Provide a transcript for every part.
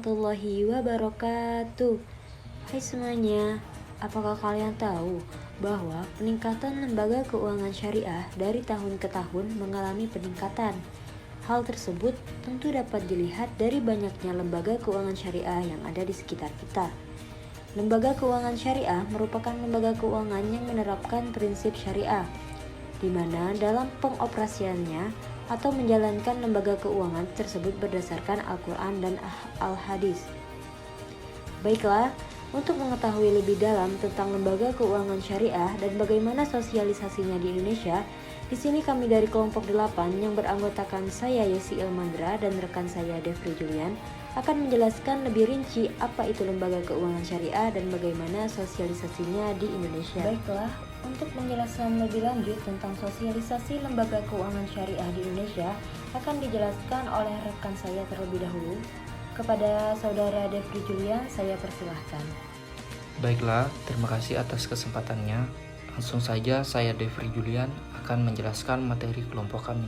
warahmatullahi wabarakatuh. Hai semuanya, apakah kalian tahu bahwa peningkatan lembaga keuangan syariah dari tahun ke tahun mengalami peningkatan? Hal tersebut tentu dapat dilihat dari banyaknya lembaga keuangan syariah yang ada di sekitar kita. Lembaga keuangan syariah merupakan lembaga keuangan yang menerapkan prinsip syariah, di mana dalam pengoperasiannya atau menjalankan lembaga keuangan tersebut berdasarkan Al-Quran dan Al-Hadis. Baiklah, untuk mengetahui lebih dalam tentang lembaga keuangan syariah dan bagaimana sosialisasinya di Indonesia, di sini kami dari kelompok 8 yang beranggotakan saya Yesi Ilmandra dan rekan saya Devri Julian akan menjelaskan lebih rinci apa itu lembaga keuangan syariah dan bagaimana sosialisasinya di Indonesia. Baiklah, untuk penjelasan lebih lanjut tentang sosialisasi lembaga keuangan syariah di Indonesia akan dijelaskan oleh rekan saya terlebih dahulu. Kepada saudara Devri Julian, saya persilahkan. Baiklah, terima kasih atas kesempatannya. Langsung saja saya Devri Julian akan menjelaskan materi kelompok kami.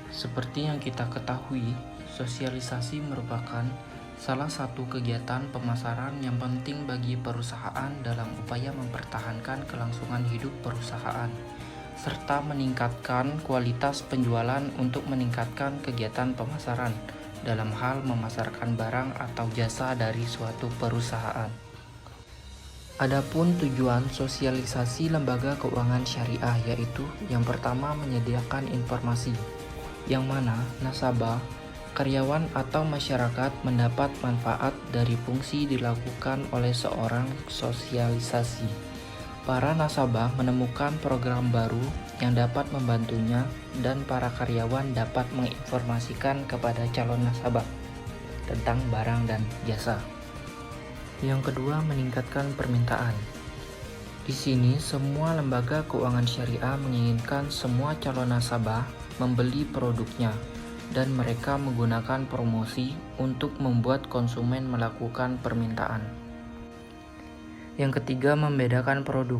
Seperti yang kita ketahui, sosialisasi merupakan salah satu kegiatan pemasaran yang penting bagi perusahaan dalam upaya mempertahankan kelangsungan hidup perusahaan, serta meningkatkan kualitas penjualan untuk meningkatkan kegiatan pemasaran dalam hal memasarkan barang atau jasa dari suatu perusahaan. Adapun tujuan sosialisasi lembaga keuangan syariah yaitu yang pertama menyediakan informasi, yang mana nasabah, karyawan atau masyarakat mendapat manfaat dari fungsi dilakukan oleh seorang sosialisasi. Para nasabah menemukan program baru yang dapat membantunya dan para karyawan dapat menginformasikan kepada calon nasabah tentang barang dan jasa. Yang kedua, meningkatkan permintaan. Di sini semua lembaga keuangan syariah menginginkan semua calon nasabah membeli produknya dan mereka menggunakan promosi untuk membuat konsumen melakukan permintaan. Yang ketiga, membedakan produk.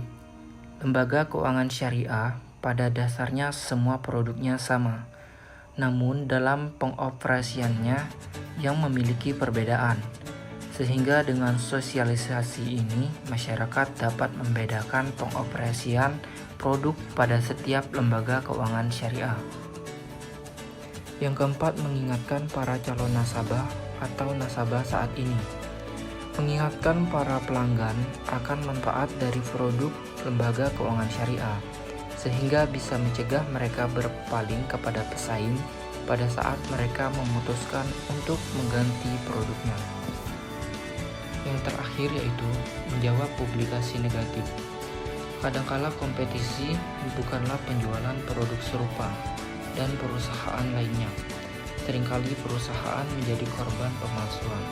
Lembaga keuangan syariah pada dasarnya semua produknya sama, namun dalam pengoperasiannya yang memiliki perbedaan. Sehingga dengan sosialisasi ini, masyarakat dapat membedakan pengoperasian produk pada setiap lembaga keuangan syariah. Yang keempat, mengingatkan para calon nasabah atau nasabah saat ini. Mengingatkan para pelanggan akan manfaat dari produk lembaga keuangan syariah, sehingga bisa mencegah mereka berpaling kepada pesaing pada saat mereka memutuskan untuk mengganti produknya. Yang terakhir yaitu menjawab publikasi negatif. Kadangkala kompetisi bukanlah penjualan produk serupa dan perusahaan lainnya. Seringkali perusahaan menjadi korban pemalsuan.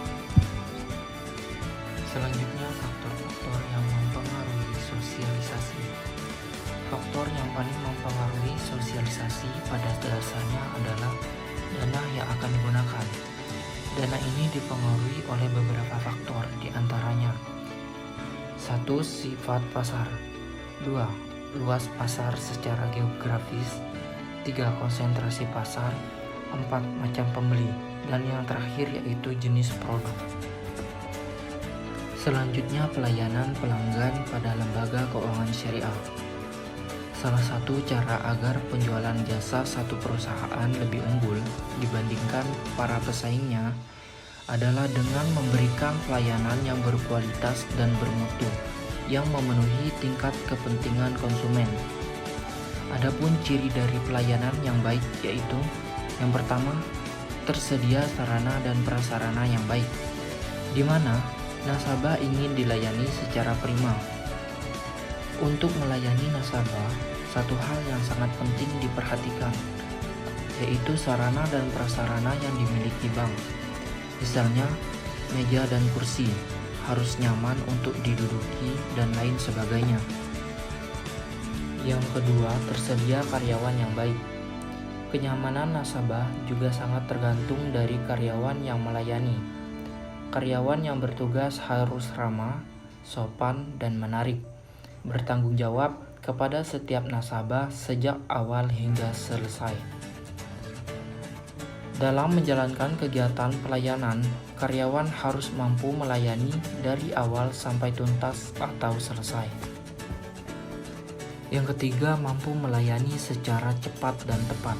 Selanjutnya, faktor-faktor yang mempengaruhi sosialisasi. Faktor yang paling mempengaruhi sosialisasi pada dasarnya adalah dana yang akan digunakan. Dana ini dipengaruhi oleh beberapa faktor, di antaranya 1. Sifat pasar. 2. Luas pasar secara geografis. 3. Konsentrasi pasar. 4. Macam pembeli. Dan yang terakhir yaitu jenis produk. Selanjutnya, pelayanan pelanggan pada lembaga keuangan syariah. Salah satu cara agar penjualan jasa satu perusahaan lebih unggul dibandingkan para pesaingnya adalah dengan memberikan pelayanan yang berkualitas dan bermutu yang memenuhi tingkat kepentingan konsumen. Adapun ciri dari pelayanan yang baik yaitu yang pertama, tersedia sarana dan prasarana yang baik, di mana nasabah ingin dilayani secara prima. Untuk melayani nasabah, satu hal yang sangat penting diperhatikan, yaitu sarana dan prasarana yang dimiliki bank. Misalnya, meja dan kursi harus nyaman untuk diduduki dan lain sebagainya. Yang kedua, tersedia karyawan yang baik. Kenyamanan nasabah juga sangat tergantung dari karyawan yang melayani. Karyawan yang bertugas harus ramah, sopan, dan menarik, bertanggung jawab kepada setiap nasabah sejak awal hingga selesai. Dalam menjalankan kegiatan pelayanan, karyawan harus mampu melayani dari awal sampai tuntas atau selesai. Yang ketiga, mampu melayani secara cepat dan tepat.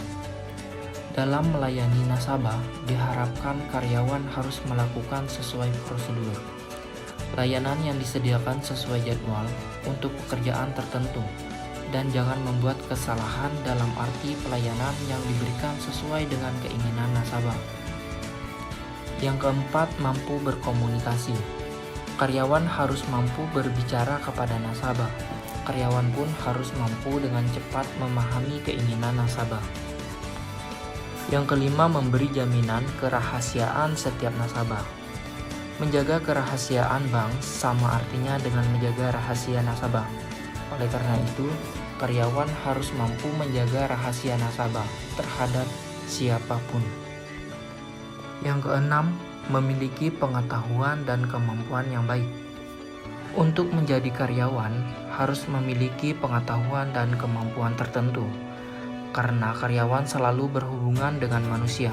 Dalam melayani nasabah, diharapkan karyawan harus melakukan sesuai prosedur. Layanan yang disediakan sesuai jadwal untuk pekerjaan tertentu, dan jangan membuat kesalahan dalam arti pelayanan yang diberikan sesuai dengan keinginan nasabah. Yang keempat, mampu berkomunikasi. Karyawan harus mampu berbicara kepada nasabah. Karyawan pun harus mampu dengan cepat memahami keinginan nasabah. Yang kelima, memberi jaminan kerahasiaan setiap nasabah. Menjaga kerahasiaan bank sama artinya dengan menjaga rahasia nasabah. Oleh karena itu, karyawan harus mampu menjaga rahasia nasabah terhadap siapapun. Yang keenam, memiliki pengetahuan dan kemampuan yang baik. Untuk menjadi karyawan, harus memiliki pengetahuan dan kemampuan tertentu. Karena karyawan selalu berhubungan dengan manusia,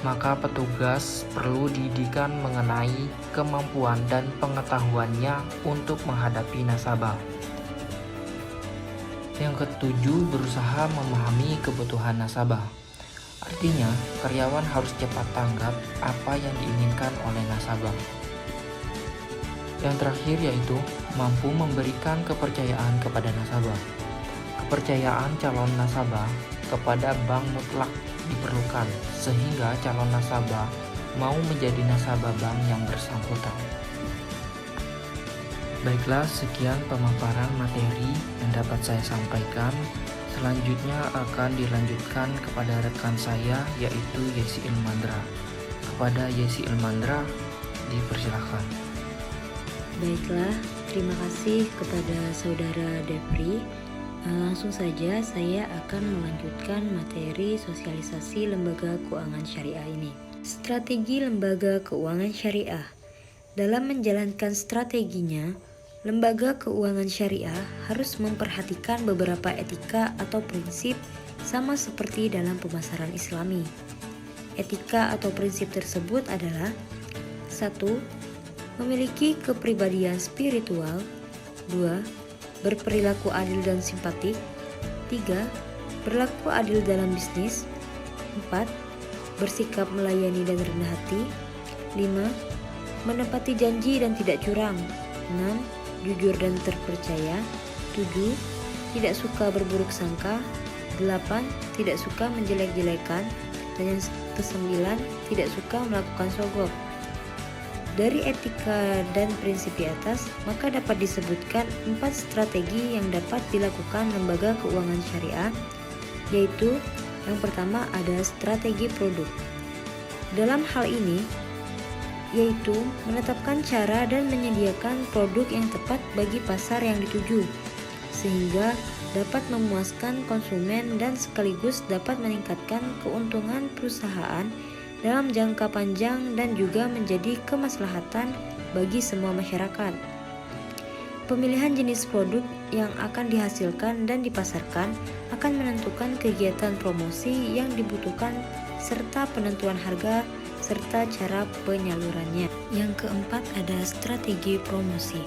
maka petugas perlu didikan mengenai kemampuan dan pengetahuannya untuk menghadapi nasabah. Yang ketujuh, berusaha memahami kebutuhan nasabah. Artinya, karyawan harus cepat tanggap apa yang diinginkan oleh nasabah. Yang terakhir yaitu mampu memberikan kepercayaan kepada nasabah. Kepercayaan calon nasabah kepada bank mutlak diperlukan sehingga calon nasabah mau menjadi nasabah bank yang bersangkutan. Baiklah, sekian pemaparan materi yang dapat saya sampaikan. Selanjutnya akan dilanjutkan kepada rekan saya, yaitu Yesi Ilmandra. Kepada Yesi Ilmandra, dipersilakan. Baiklah, terima kasih kepada Saudara Depri. Langsung saja saya akan melanjutkan materi sosialisasi lembaga keuangan syariah ini. Strategi lembaga keuangan syariah. Dalam menjalankan strateginya, lembaga keuangan syariah harus memperhatikan beberapa etika atau prinsip sama seperti dalam pemasaran Islami. Etika atau prinsip tersebut adalah 1. Memiliki kepribadian spiritual. 2. Berperilaku adil dan simpatik. 3. Berlaku adil dalam bisnis. 4. Bersikap melayani dan rendah hati. 5. Menepati janji dan tidak curang. 6. Jujur dan terpercaya. 7. Tidak suka berburuk sangka. 8. Tidak suka menjelek-jelekan. Dan yang ke-9, tidak suka melakukan sogok. Dari etika dan prinsip di atas, maka dapat disebutkan 4 strategi yang dapat dilakukan lembaga keuangan syariah, yaitu yang pertama ada strategi produk. Dalam hal ini, yaitu menetapkan cara dan menyediakan produk yang tepat bagi pasar yang dituju, sehingga dapat memuaskan konsumen dan sekaligus dapat meningkatkan keuntungan perusahaan dalam jangka panjang dan juga menjadi kemaslahatan bagi semua masyarakat. Pemilihan jenis produk yang akan dihasilkan dan dipasarkan akan menentukan kegiatan promosi yang dibutuhkan serta penentuan harga serta cara penyalurannya. Yang keempat ada strategi promosi.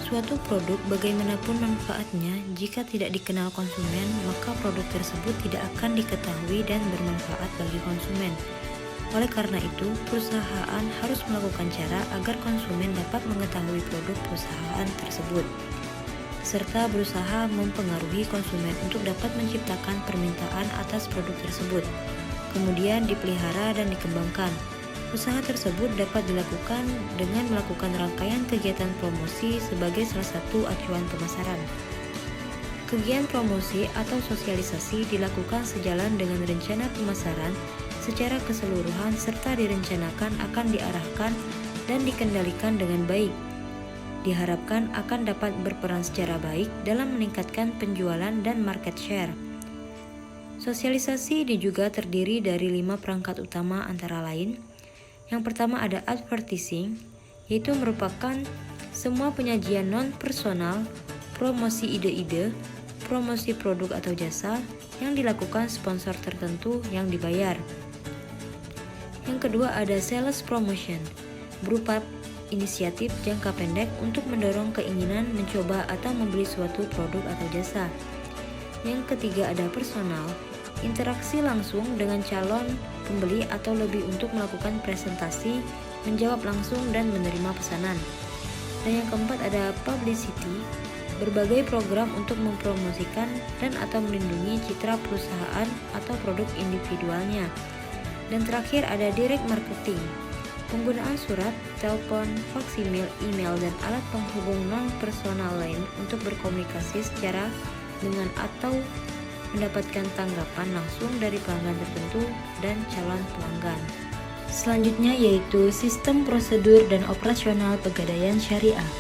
Suatu produk bagaimanapun manfaatnya, jika tidak dikenal konsumen, maka produk tersebut tidak akan diketahui dan bermanfaat bagi konsumen. Oleh karena itu, perusahaan harus melakukan cara agar konsumen dapat mengetahui produk perusahaan tersebut, serta berusaha mempengaruhi konsumen untuk dapat menciptakan permintaan atas produk tersebut, kemudian dipelihara dan dikembangkan. Usaha tersebut dapat dilakukan dengan melakukan rangkaian kegiatan promosi sebagai salah satu acuan pemasaran. Kegiatan promosi atau sosialisasi dilakukan sejalan dengan rencana pemasaran secara keseluruhan serta direncanakan akan diarahkan dan dikendalikan dengan baik. Diharapkan akan dapat berperan secara baik dalam meningkatkan penjualan dan market share. Sosialisasi juga terdiri dari 5 perangkat utama antara lain. Yang pertama ada advertising, yaitu merupakan semua penyajian non-personal, promosi ide-ide, promosi produk atau jasa yang dilakukan sponsor tertentu yang dibayar. Yang kedua ada sales promotion, berupa inisiatif jangka pendek untuk mendorong keinginan mencoba atau membeli suatu produk atau jasa. Yang ketiga ada personal, interaksi langsung dengan calon pembeli atau lebih untuk melakukan presentasi, menjawab langsung dan menerima pesanan. Dan yang keempat ada publicity, berbagai program untuk mempromosikan dan atau melindungi citra perusahaan atau produk individualnya. Dan terakhir ada direct marketing, penggunaan surat, telepon, faksimil, email, dan alat penghubung non-personal lain untuk berkomunikasi secara dengan atau mendapatkan tanggapan langsung dari pelanggan tertentu dan calon pelanggan. Selanjutnya yaitu sistem prosedur dan operasional pegadaian syariah.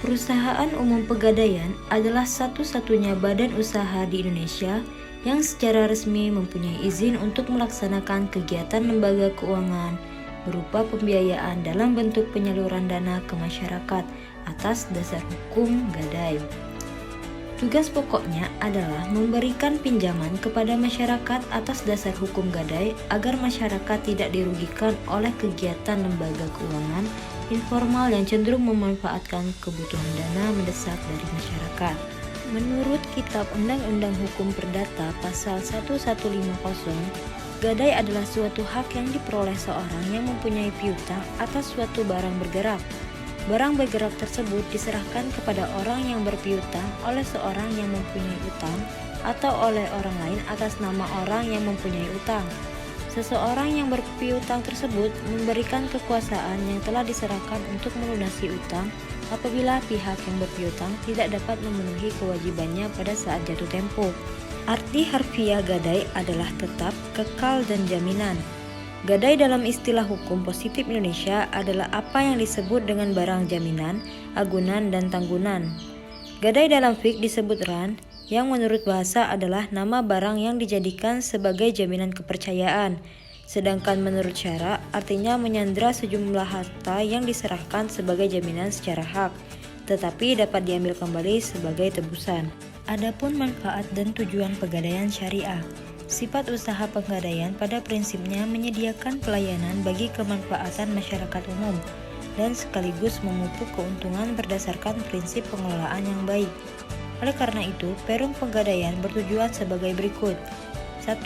Perusahaan Umum Pegadaian adalah satu-satunya badan usaha di Indonesia yang secara resmi mempunyai izin untuk melaksanakan kegiatan lembaga keuangan berupa pembiayaan dalam bentuk penyaluran dana ke masyarakat atas dasar hukum gadai. Tugas pokoknya adalah memberikan pinjaman kepada masyarakat atas dasar hukum gadai agar masyarakat tidak dirugikan oleh kegiatan lembaga keuangan informal yang cenderung memanfaatkan kebutuhan dana mendesak dari masyarakat. Menurut Kitab Undang-Undang Hukum Perdata Pasal 1150, gadai adalah suatu hak yang diperoleh seorang yang mempunyai piutang atas suatu barang bergerak. Barang bergerak tersebut diserahkan kepada orang yang berpiutang oleh seorang yang mempunyai utang atau oleh orang lain atas nama orang yang mempunyai utang. Seseorang yang berpiutang tersebut memberikan kekuasaan yang telah diserahkan untuk melunasi utang apabila pihak yang berpiutang tidak dapat memenuhi kewajibannya pada saat jatuh tempo. Arti harfiah gadai adalah tetap, kekal, dan jaminan. Gadai dalam istilah hukum positif Indonesia adalah apa yang disebut dengan barang jaminan, agunan, dan tanggunan. Gadai dalam fiqh disebut ran, yang menurut bahasa adalah nama barang yang dijadikan sebagai jaminan kepercayaan. Sedangkan menurut syara artinya menyandera sejumlah harta yang diserahkan sebagai jaminan secara hak, tetapi dapat diambil kembali sebagai tebusan. Adapun manfaat dan tujuan pegadaian syariah. Sifat usaha pegadaian pada prinsipnya menyediakan pelayanan bagi kemanfaatan masyarakat umum dan sekaligus memupuk keuntungan berdasarkan prinsip pengelolaan yang baik. Oleh karena itu, Perum Pegadaian bertujuan sebagai berikut. 1.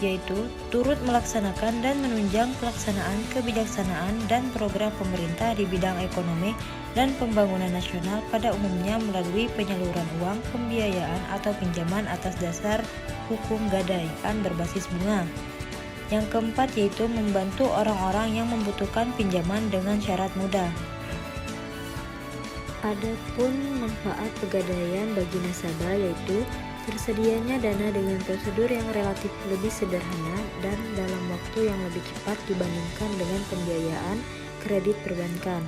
Yaitu turut melaksanakan dan menunjang pelaksanaan kebijaksanaan dan program pemerintah di bidang ekonomi dan pembangunan nasional pada umumnya melalui penyaluran uang, pembiayaan atau pinjaman atas dasar hukum gadaian berbasis bunga. Yang keempat yaitu membantu orang-orang yang membutuhkan pinjaman dengan syarat mudah. Adapun manfaat pegadaian bagi nasabah yaitu tersedianya dana dengan prosedur yang relatif lebih sederhana dan dalam waktu yang lebih cepat dibandingkan dengan pembiayaan kredit perbankan.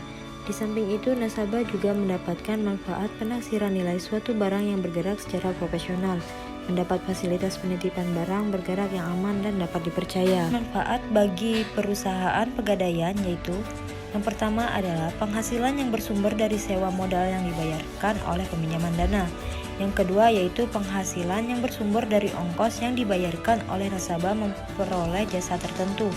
Di samping itu, nasabah juga mendapatkan manfaat penaksiran nilai suatu barang yang bergerak secara profesional, mendapat fasilitas penitipan barang bergerak yang aman dan dapat dipercaya. Manfaat bagi perusahaan pegadaian yaitu yang pertama adalah penghasilan yang bersumber dari sewa modal yang dibayarkan oleh peminjaman dana. Yang kedua yaitu penghasilan yang bersumber dari ongkos yang dibayarkan oleh nasabah memperoleh jasa tertentu.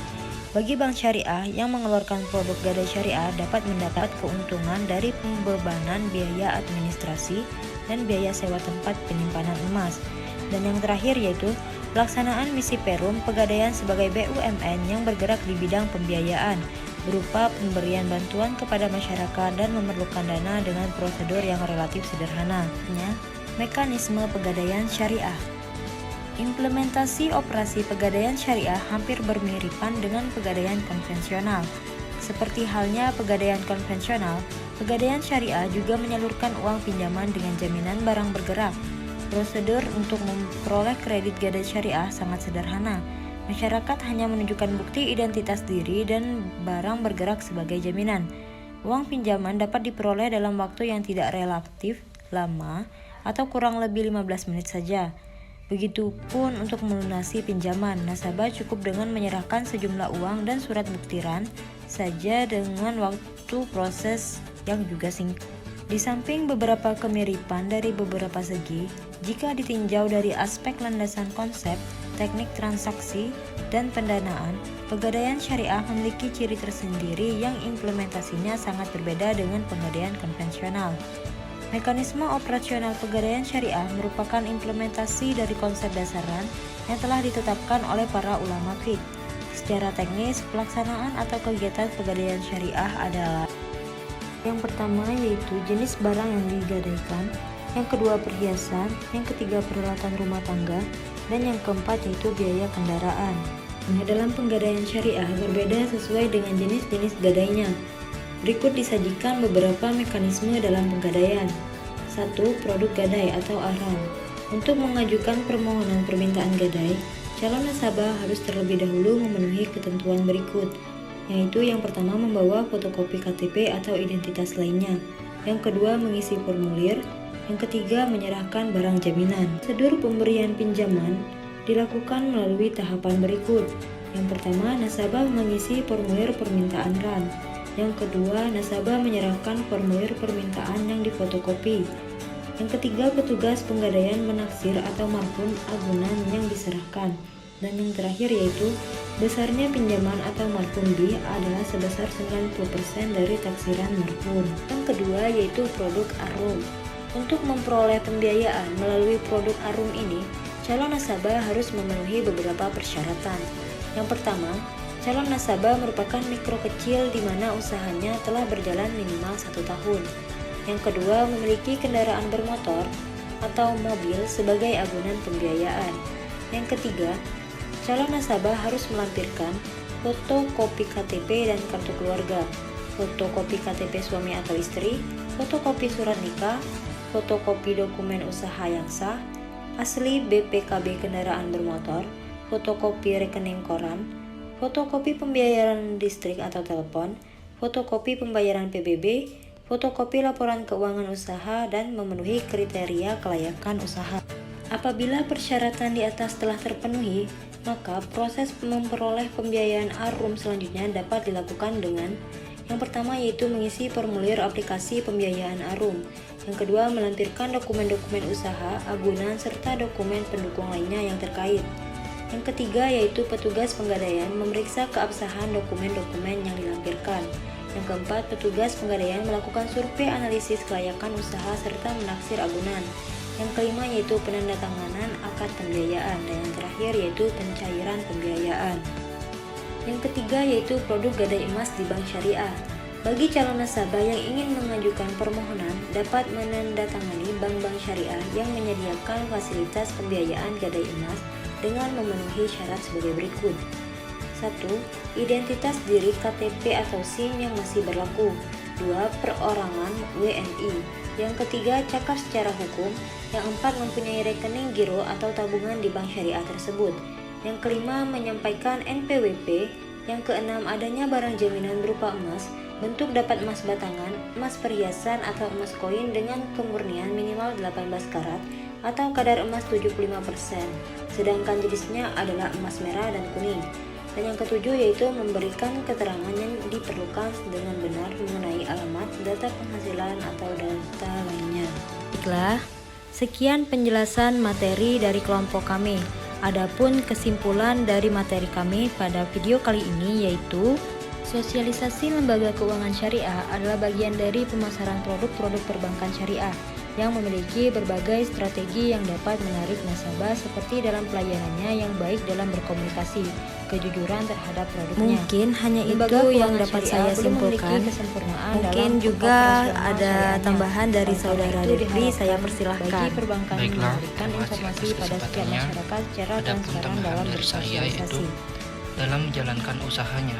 Bagi bank syariah yang mengeluarkan produk gadai syariah dapat mendapat keuntungan dari pembebanan biaya administrasi dan biaya sewa tempat penyimpanan emas. Dan yang terakhir yaitu pelaksanaan misi Perum Pegadaian sebagai BUMN yang bergerak di bidang pembiayaan berupa pemberian bantuan kepada masyarakat dan memerlukan dana dengan prosedur yang relatif sederhana. Mekanisme pegadaian syariah. Implementasi operasi pegadaian syariah hampir bermiripan dengan pegadaian konvensional. Seperti halnya pegadaian konvensional, pegadaian syariah juga menyalurkan uang pinjaman dengan jaminan barang bergerak. Prosedur untuk memperoleh kredit gadai syariah sangat sederhana. Masyarakat hanya menunjukkan bukti identitas diri dan barang bergerak sebagai jaminan. Uang pinjaman dapat diperoleh dalam waktu yang tidak relatif lama atau kurang lebih 15 menit saja. Begitupun untuk melunasi pinjaman, nasabah cukup dengan menyerahkan sejumlah uang dan surat buktiran saja dengan waktu proses yang juga singkat. Di samping beberapa kemiripan dari beberapa segi, jika ditinjau dari aspek landasan konsep, teknik transaksi, dan pendanaan, pegadaian syariah memiliki ciri tersendiri yang implementasinya sangat berbeda dengan pegadaian konvensional. Mekanisme operasional pegadaian syariah merupakan implementasi dari konsep dasaran yang telah ditetapkan oleh para ulama fiqh. Secara teknis, pelaksanaan atau kegiatan pegadaian syariah adalah: yang pertama yaitu jenis barang yang digadaikan, yang kedua perhiasan, yang ketiga peralatan rumah tangga, dan yang keempat yaitu biaya kendaraan. Nah, dalam penggadaian syariah berbeda sesuai dengan jenis-jenis gadainya. Berikut disajikan beberapa mekanisme dalam penggadaian. 1. Produk gadai atau aran. Untuk mengajukan permohonan permintaan gadai, calon nasabah harus terlebih dahulu memenuhi ketentuan berikut, yaitu yang pertama membawa fotokopi KTP atau identitas lainnya, yang kedua mengisi formulir, yang ketiga menyerahkan barang jaminan. Prosedur pemberian pinjaman dilakukan melalui tahapan berikut. Yang pertama, nasabah mengisi formulir permintaan RAN. Yang kedua, nasabah menyerahkan formulir permintaan yang difotokopi. Yang ketiga, petugas penggadaian menaksir atau marhum agunan yang diserahkan. Dan yang terakhir yaitu besarnya pinjaman atau marhum B adalah sebesar 90% dari taksiran marhum. Yang kedua yaitu produk arum. Untuk memperoleh pembiayaan melalui produk arum ini, calon nasabah harus memenuhi beberapa persyaratan. Yang pertama, calon nasabah merupakan mikro kecil di mana usahanya telah berjalan minimal 1 tahun. Yang kedua, memiliki kendaraan bermotor atau mobil sebagai agunan pembiayaan. Yang ketiga, calon nasabah harus melampirkan fotokopi KTP dan kartu keluarga, fotokopi KTP suami atau istri, fotokopi surat nikah, fotokopi dokumen usaha yang sah, asli BPKB kendaraan bermotor, fotokopi rekening koran, fotokopi pembayaran listrik atau telepon, fotokopi pembayaran PBB, fotokopi laporan keuangan usaha, dan memenuhi kriteria kelayakan usaha. Apabila persyaratan di atas telah terpenuhi, maka proses memperoleh pembiayaan arum selanjutnya dapat dilakukan dengan: yang pertama yaitu mengisi formulir aplikasi pembiayaan arum, yang kedua melampirkan dokumen-dokumen usaha, agunan, serta dokumen pendukung lainnya yang terkait. Yang ketiga yaitu petugas penggadaian memeriksa keabsahan dokumen-dokumen yang dilampirkan. Yang keempat, petugas penggadaian melakukan survei analisis kelayakan usaha serta menaksir agunan. Yang kelima yaitu penandatanganan akad pembiayaan, dan yang terakhir yaitu pencairan pembiayaan. Yang ketiga yaitu produk gadai emas di bank syariah. Bagi calon nasabah yang ingin mengajukan permohonan dapat menandatangani bank-bank syariah yang menyediakan fasilitas pembiayaan gadai emas dengan memenuhi syarat sebagai berikut. 1. Identitas diri KTP atau SIM yang masih berlaku. 2. Perorangan WNI. Yang ketiga, cakap secara hukum. Yang keempat, mempunyai rekening giro atau tabungan di bank syariah tersebut. Yang kelima, menyampaikan NPWP. Yang keenam, adanya barang jaminan berupa emas, bentuk dapat emas batangan, emas perhiasan atau emas koin dengan kemurnian minimal 18 karat atau kadar emas 75%, sedangkan jenisnya adalah emas merah dan kuning. Dan yang ketujuh yaitu memberikan keterangan yang diperlukan dengan benar mengenai alamat, data penghasilan atau data lainnya. Baiklah, sekian penjelasan materi dari kelompok kami. Adapun kesimpulan dari materi kami pada video kali ini yaitu sosialisasi lembaga keuangan syariah adalah bagian dari pemasaran produk-produk perbankan syariah yang memiliki berbagai strategi yang dapat menarik nasabah seperti dalam pelayanannya yang baik dalam berkomunikasi, kejujuran terhadap produknya. Mungkin hanya itu yang dapat saya simpulkan. Mungkin juga ada tambahan dari saudara Rifli, saya persilahkan. Bagi perbankan memberikan informasi pada setiap masyarakat secara transparan dalam bersosialisasi. Dalam menjalankan usahanya,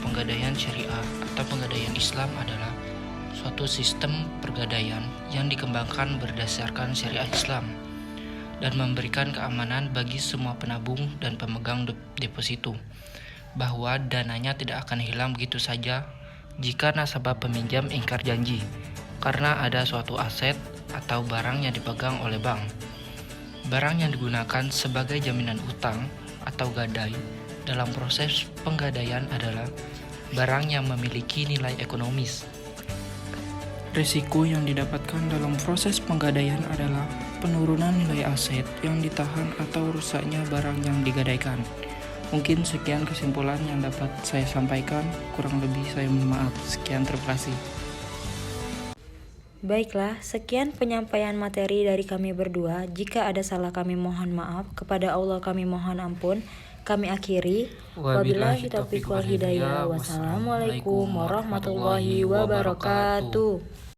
penggadaian syariah atau penggadaian Islam adalah suatu sistem pergadaian yang dikembangkan berdasarkan syariat Islam dan memberikan keamanan bagi semua penabung dan pemegang deposito bahwa dananya tidak akan hilang begitu saja jika nasabah peminjam ingkar janji karena ada suatu aset atau barang yang dipegang oleh bank. Barang yang digunakan sebagai jaminan utang atau gadai dalam proses penggadaian adalah barang yang memiliki nilai ekonomis. Risiko yang didapatkan dalam proses penggadaian adalah penurunan nilai aset yang ditahan atau rusaknya barang yang digadaikan. Mungkin sekian kesimpulan yang dapat saya sampaikan. Kurang lebih saya mohon maaf. Sekian, terima kasih. Baiklah, sekian penyampaian materi dari kami berdua. Jika ada salah kami mohon maaf, kepada Allah kami mohon ampun. Kami akhiri. Wabillahi taufiq wal hidayah. Wassalamualaikum warahmatullahi wabarakatuh.